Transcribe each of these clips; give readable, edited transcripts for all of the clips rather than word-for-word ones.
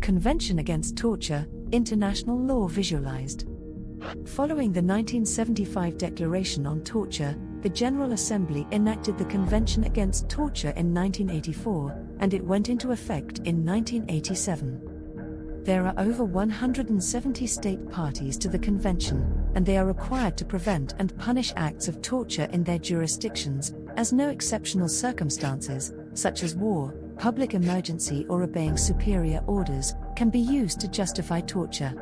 Convention Against Torture, International Law Visualized. Following the 1975 Declaration on Torture, the General Assembly enacted the Convention Against Torture in 1984, and it went into effect in 1987. There are over 170 state parties to the Convention, and they are required to prevent and punish acts of torture in their jurisdictions, as no exceptional circumstances, such as war, public emergency or obeying superior orders, can be used to justify torture.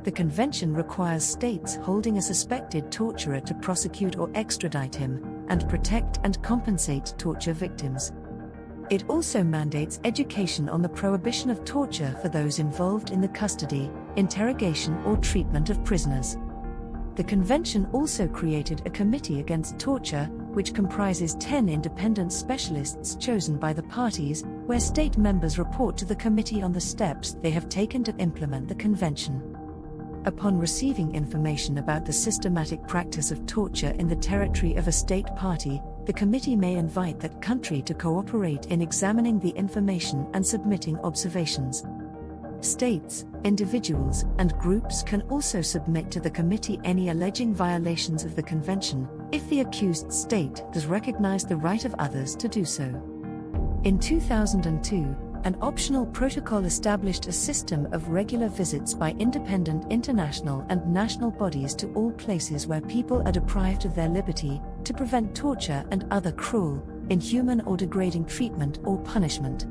The Convention requires states holding a suspected torturer to prosecute or extradite him, and protect and compensate torture victims. It also mandates education on the prohibition of torture for those involved in the custody, interrogation or treatment of prisoners. The Convention also created a Committee Against Torture, which comprises 10 independent specialists chosen by the parties, where state members report to the committee on the steps they have taken to implement the Convention. Upon receiving information about the systematic practice of torture in the territory of a state party, the committee may invite that country to cooperate in examining the information and submitting observations. States, individuals, and groups can also submit to the committee any alleging violations of the Convention, if the accused state does recognize the right of others to do so. In 2002, an optional protocol established a system of regular visits by independent international and national bodies to all places where people are deprived of their liberty, to prevent torture and other cruel, inhuman or degrading treatment or punishment.